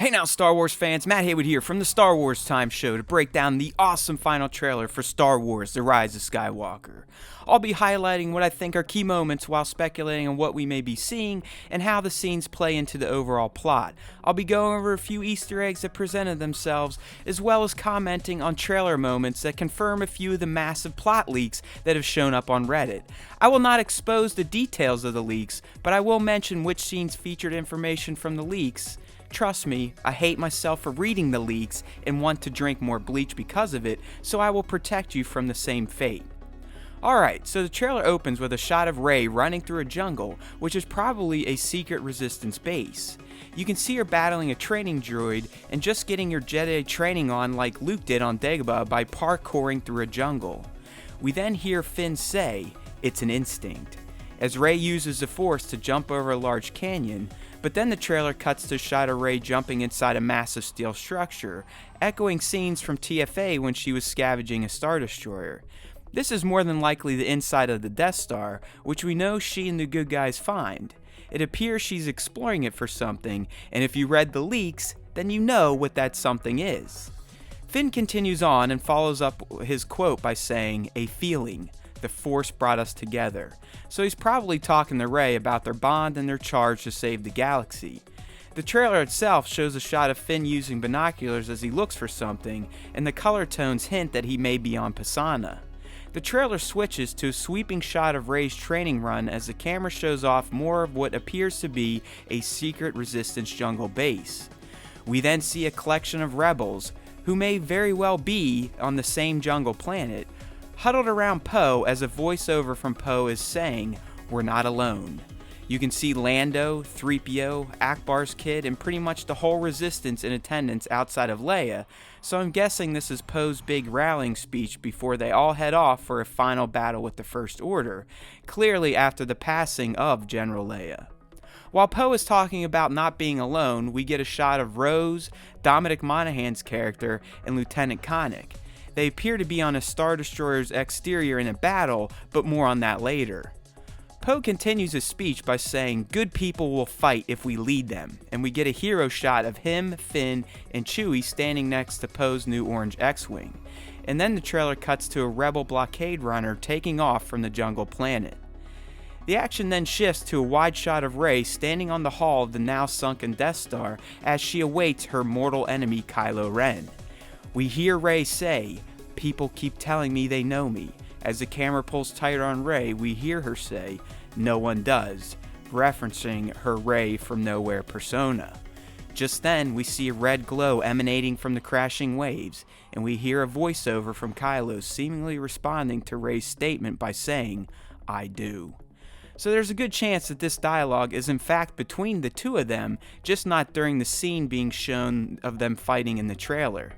Hey now, Star Wars fans, Matt Haywood here from the Star Wars Time Show to break down the awesome final trailer for Star Wars: The Rise of Skywalker. I'll be highlighting what I think are key moments while speculating on what we may be seeing and how the scenes play into the overall plot. I'll be going over a few Easter eggs that presented themselves, as well as commenting on trailer moments that confirm a few of the massive plot leaks that have shown up on Reddit. I will not expose the details of the leaks, but I will mention which scenes featured information from the leaks. Trust me, I hate myself for reading the leaks and want to drink more bleach because of it, so I will protect you from the same fate. Alright, so the trailer opens with a shot of Rey running through a jungle, which is probably a secret resistance base. You can see her battling a training droid and just getting your Jedi training on like Luke did on Dagobah by parkouring through a jungle. We then hear Finn say, "It's an instinct," as Rey uses the Force to jump over a large canyon, but then the trailer cuts to a shot of Rey jumping inside a massive steel structure, echoing scenes from TFA when she was scavenging a Star Destroyer. This is more than likely the inside of the Death Star, which we know she and the good guys find. It appears she's exploring it for something, and if you read the leaks, then you know what that something is. Finn continues on and follows up his quote by saying, "A feeling. The Force brought us together." So he's probably talking to Rey about their bond and their charge to save the galaxy. The trailer itself shows a shot of Finn using binoculars as he looks for something, and the color tones hint that he may be on Pisana. The trailer switches to a sweeping shot of Rey's training run as the camera shows off more of what appears to be a secret resistance jungle base. We then see a collection of rebels, who may very well be on the same jungle planet, huddled around Poe as a voiceover from Poe is saying, "We're not alone." You can see Lando, 3PO, Akbar's kid, and pretty much the whole resistance in attendance outside of Leia, so I'm guessing this is Poe's big rallying speech before they all head off for a final battle with the First Order, clearly after the passing of General Leia. While Poe is talking about not being alone, we get a shot of Rose, Dominic Monaghan's character, and Lieutenant Koenig. They appear to be on a Star Destroyer's exterior in a battle, but more on that later. Poe continues his speech by saying, "Good people will fight if we lead them," and we get a hero shot of him, Finn, and Chewie standing next to Poe's new orange X-Wing. And then the trailer cuts to a rebel blockade runner taking off from the jungle planet. The action then shifts to a wide shot of Rey standing on the hull of the now sunken Death Star as she awaits her mortal enemy Kylo Ren. We hear Rey say, "People keep telling me they know me." As the camera pulls tighter on Rey, we hear her say, "No one does," referencing her Rey from Nowhere persona. Just then, we see a red glow emanating from the crashing waves, and we hear a voiceover from Kylo seemingly responding to Rey's statement by saying, "I do." So there's a good chance that this dialogue is in fact between the two of them, just not during the scene being shown of them fighting in the trailer.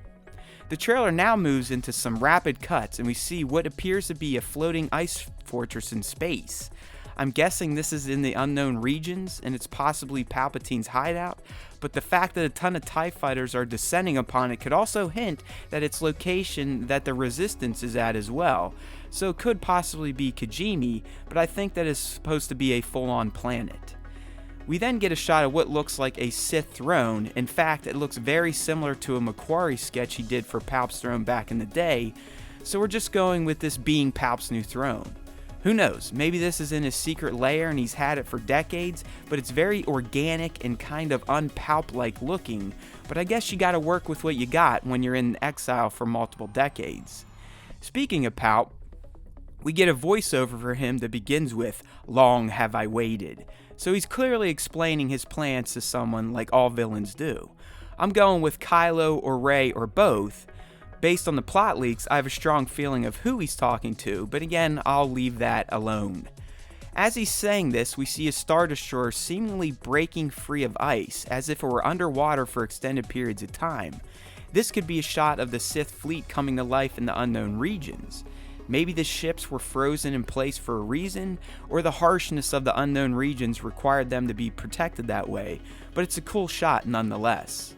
The trailer now moves into some rapid cuts, and we see what appears to be a floating ice fortress in space. I'm guessing this is in the unknown regions, and it's possibly Palpatine's hideout, but the fact that a ton of TIE fighters are descending upon it could also hint that it's location that the Resistance is at as well, so it could possibly be Kijimi, but I think that it's supposed to be a full-on planet. We then get a shot of what looks like a Sith throne. In fact, it looks very similar to a Macquarie sketch he did for Palp's throne back in the day, so we're just going with this being Palp's new throne. Who knows, maybe this is in his secret lair and he's had it for decades, but it's very organic and kind of un-Palp-like looking, but I guess you gotta work with what you got when you're in exile for multiple decades. Speaking of Palp, we get a voiceover for him that begins with, "Long have I waited." So he's clearly explaining his plans to someone like all villains do. I'm going with Kylo or Rey or both. Based on the plot leaks, I have a strong feeling of who he's talking to, but again, I'll leave that alone. As he's saying this, we see a Star Destroyer seemingly breaking free of ice, as if it were underwater for extended periods of time. This could be a shot of the Sith fleet coming to life in the unknown regions. Maybe the ships were frozen in place for a reason, or the harshness of the unknown regions required them to be protected that way, but it's a cool shot nonetheless.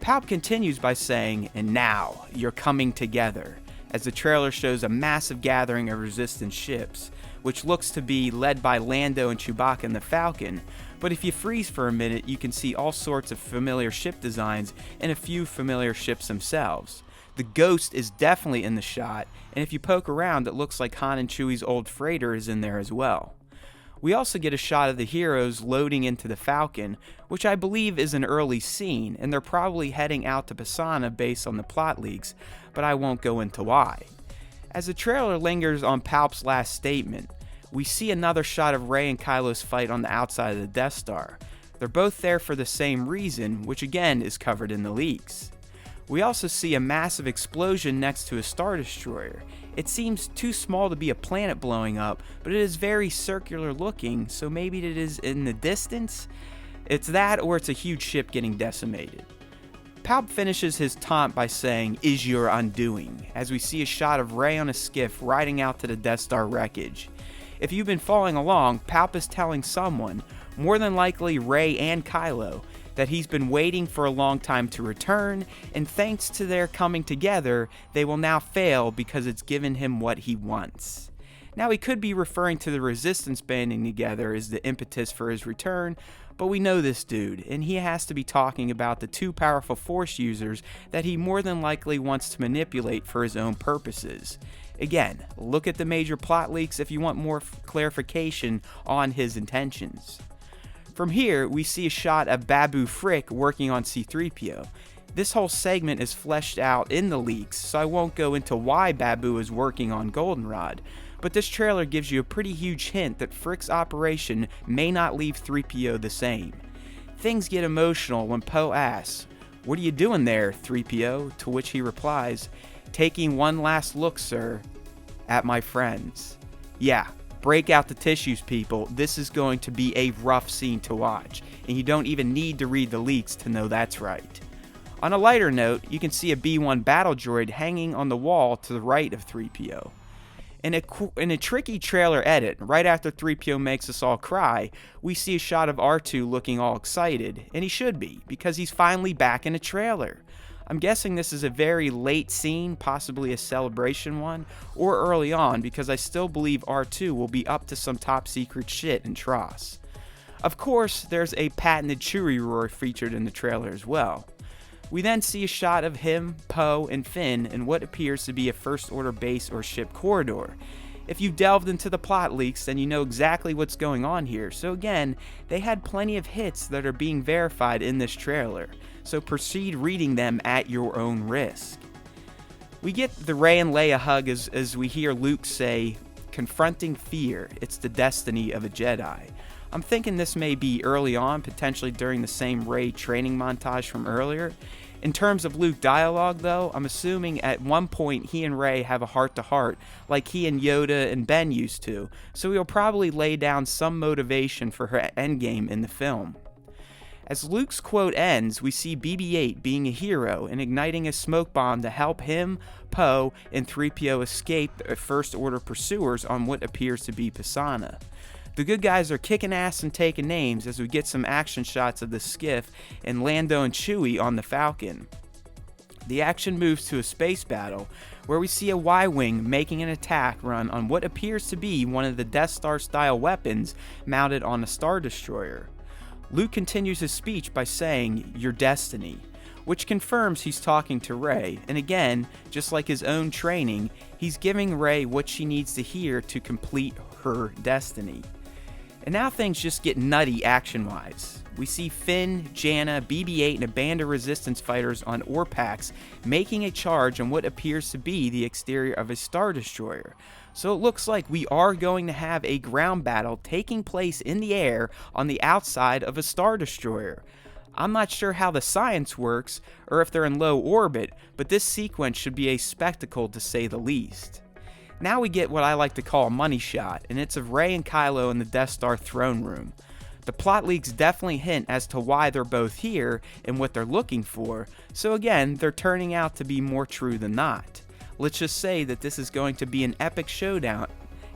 Palp continues by saying, "And now, you're coming together," as the trailer shows a massive gathering of Resistance ships. which looks to be led by Lando and Chewbacca and the Falcon, but if you freeze for a minute, you can see all sorts of familiar ship designs and a few familiar ships themselves. The Ghost is definitely in the shot, and if you poke around, it looks like Han and Chewie's old freighter is in there as well. We also get a shot of the heroes loading into the Falcon, which I believe is an early scene, and they're probably heading out to Pisana based on the plot leaks, but I won't go into why. As the trailer lingers on Palp's last statement, we see another shot of Rey and Kylo's fight on the outside of the Death Star. They're both there for the same reason, which again is covered in the leaks. We also see a massive explosion next to a Star Destroyer. It seems too small to be a planet blowing up, but it is very circular looking, so maybe it is in the distance? It's that, or it's a huge ship getting decimated. Palp finishes his taunt by saying, "Is your undoing," as we see a shot of Rey on a skiff riding out to the Death Star wreckage. If you've been following along, Palp is telling someone, more than likely Rey and Kylo, that he's been waiting for a long time to return, and thanks to their coming together, they will now fail because it's given him what he wants. Now, he could be referring to the Resistance banding together as the impetus for his return, but we know this dude, and he has to be talking about the two powerful Force users that he more than likely wants to manipulate for his own purposes. Again, look at the major plot leaks if you want more clarification on his intentions. From here, we see a shot of Babu Frick working on C-3PO. This whole segment is fleshed out in the leaks, so I won't go into why Babu is working on Goldenrod, but this trailer gives you a pretty huge hint that Frick's operation may not leave 3PO the same. Things get emotional when Poe asks, "What are you doing there, 3PO?" To which he replies, "Taking one last look, sir, at my friends." Yeah. Break out the tissues, people. This is going to be a rough scene to watch, and you don't even need to read the leaks to know that's right. On a lighter note, you can see a B-1 battle droid hanging on the wall to the right of 3PO. In a tricky trailer edit, right after 3PO makes us all cry, we see a shot of R2 looking all excited, and he should be, because he's finally back in a trailer. I'm guessing this is a very late scene, possibly a celebration one, or early on, because I still believe R2 will be up to some top secret shit in Tross. Of course, there's a patented Chewie roar featured in the trailer as well. We then see a shot of him, Poe, and Finn in what appears to be a First Order base or ship corridor. If you delved into the plot leaks, then you know exactly what's going on here, so again, they had plenty of hits that are being verified in this trailer, so proceed reading them at your own risk. We get the Rey and Leia hug as we hear Luke say, "Confronting fear, it's the destiny of a Jedi." I'm thinking this may be early on, potentially during the same Rey training montage from earlier. In terms of Luke dialogue, though, I'm assuming at one point he and Rey have a heart-to-heart, like he and Yoda and Ben used to, so he'll probably lay down some motivation for her endgame in the film. As Luke's quote ends, we see BB-8 being a hero and igniting a smoke bomb to help him, Poe, and 3PO escape the First Order pursuers on what appears to be Pisana. The good guys are kicking ass and taking names as we get some action shots of the skiff and Lando and Chewie on the Falcon. The action moves to a space battle where we see a Y-Wing making an attack run on what appears to be one of the Death Star style weapons mounted on a Star Destroyer. Luke continues his speech by saying, "Your destiny," which confirms he's talking to Rey, and again, just like his own training, he's giving Rey what she needs to hear to complete her destiny. And now things just get nutty action-wise. We see Finn, Janna, BB-8, and a band of Resistance fighters on Orpax making a charge on what appears to be the exterior of a Star Destroyer. So it looks like we are going to have a ground battle taking place in the air on the outside of a Star Destroyer. I'm not sure how the science works or if they're in low orbit, but this sequence should be a spectacle to say the least. Now we get what I like to call a money shot, and it's of Rey and Kylo in the Death Star throne room. The plot leaks definitely hint as to why they're both here and what they're looking for, so again, they're turning out to be more true than not. Let's just say that this is going to be an epic showdown,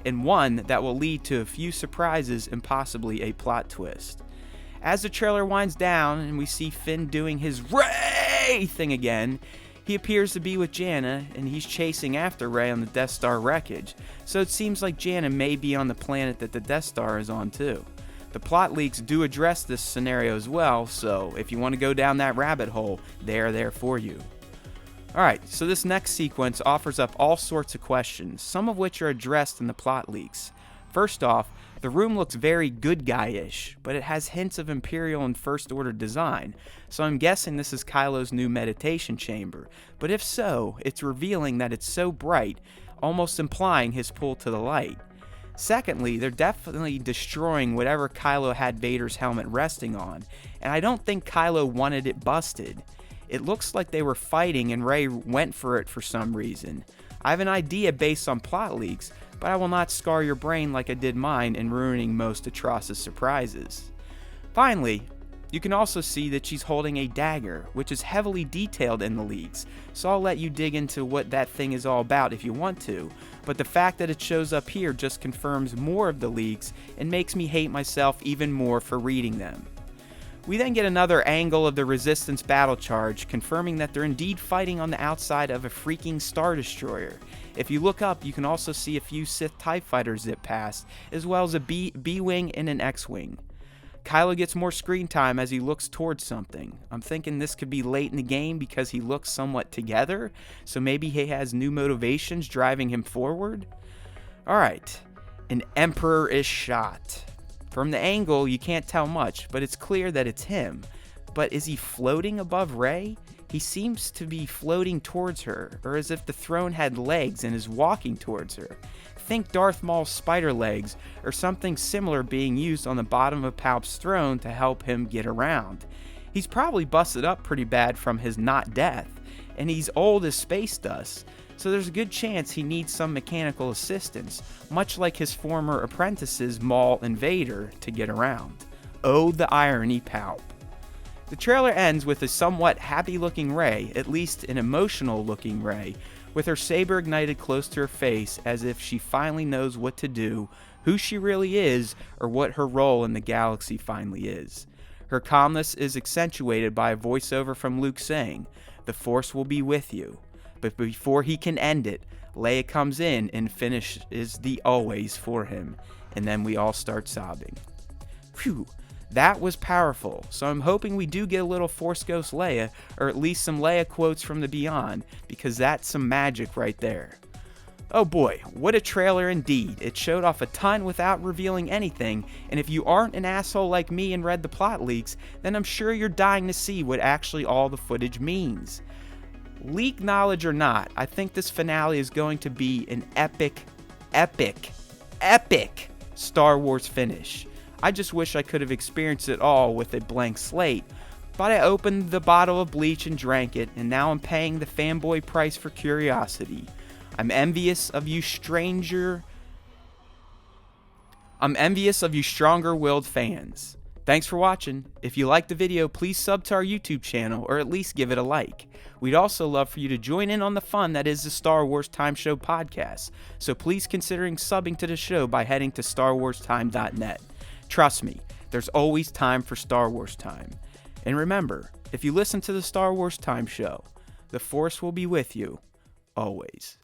and one that will lead to a few surprises and possibly a plot twist. As the trailer winds down and we see Finn doing his Rey thing again, He appears to be with Janna, and he's chasing after Rey on the Death Star wreckage, so it seems like Janna may be on the planet that the Death Star is on too. The plot leaks do address this scenario as well, so if you want to go down that rabbit hole, they're there for you. Alright, so this next sequence offers up all sorts of questions, some of which are addressed in the plot leaks. First off, the room looks very good guy-ish, but it has hints of Imperial and First Order design, so I'm guessing this is Kylo's new meditation chamber, but if so, it's revealing that it's so bright, almost implying his pull to the light. Secondly, they're definitely destroying whatever Kylo had Vader's helmet resting on, and I don't think Kylo wanted it busted. It looks like they were fighting and Rey went for it for some reason. I have an idea based on plot leaks, but I will not scar your brain like I did mine in ruining most atrocious surprises. Finally, you can also see that she's holding a dagger, which is heavily detailed in the leaks, so I'll let you dig into what that thing is all about if you want to, but the fact that it shows up here just confirms more of the leaks and makes me hate myself even more for reading them. We then get another angle of the Resistance battle charge, confirming that they're indeed fighting on the outside of a freaking Star Destroyer. If you look up, you can also see a few Sith TIE fighters zip past, as well as a B-Wing and an X-Wing. Kylo gets more screen time as he looks towards something. I'm thinking this could be late in the game because he looks somewhat together, so maybe he has new motivations driving him forward? Alright, an Emperor-ish shot. From the angle, you can't tell much, but it's clear that it's him. But is he floating above Rey? He seems to be floating towards her, or as if the throne had legs and is walking towards her. Think Darth Maul's spider legs, or something similar being used on the bottom of Palp's throne to help him get around. He's probably busted up pretty bad from his not death, and he's old as space dust, so there's a good chance he needs some mechanical assistance, much like his former apprentices Maul and Vader, to get around. Oh, the irony, Palp. The trailer ends with a somewhat happy-looking Rey, at least an emotional-looking Rey, with her saber ignited close to her face as if she finally knows what to do, who she really is, or what her role in the galaxy finally is. Her calmness is accentuated by a voiceover from Luke saying, "The Force will be with you." But before he can end it, Leia comes in and finishes the always for him, and then we all start sobbing. Phew, that was powerful, so I'm hoping we do get a little Force Ghost Leia, or at least some Leia quotes from the Beyond, because that's some magic right there. Oh boy, what a trailer indeed. It showed off a ton without revealing anything, and if you aren't an asshole like me and read the plot leaks, then I'm sure you're dying to see what actually all the footage means. Leak knowledge or not, I think this finale is going to be an epic Star Wars finish. I just wish I could have experienced it all with a blank slate, but I opened the bottle of bleach and drank it, and now I'm paying the fanboy price for curiosity. I'm envious of you stronger-willed fans. Thanks for watching. If you liked the video, please sub to our YouTube channel, or at least give it a like. We'd also love for you to join in on the fun that is the Star Wars Time Show podcast, so please consider subbing to the show by heading to starwarstime.net. Trust me, there's always time for Star Wars time. And remember, if you listen to the Star Wars Time Show, the Force will be with you, always.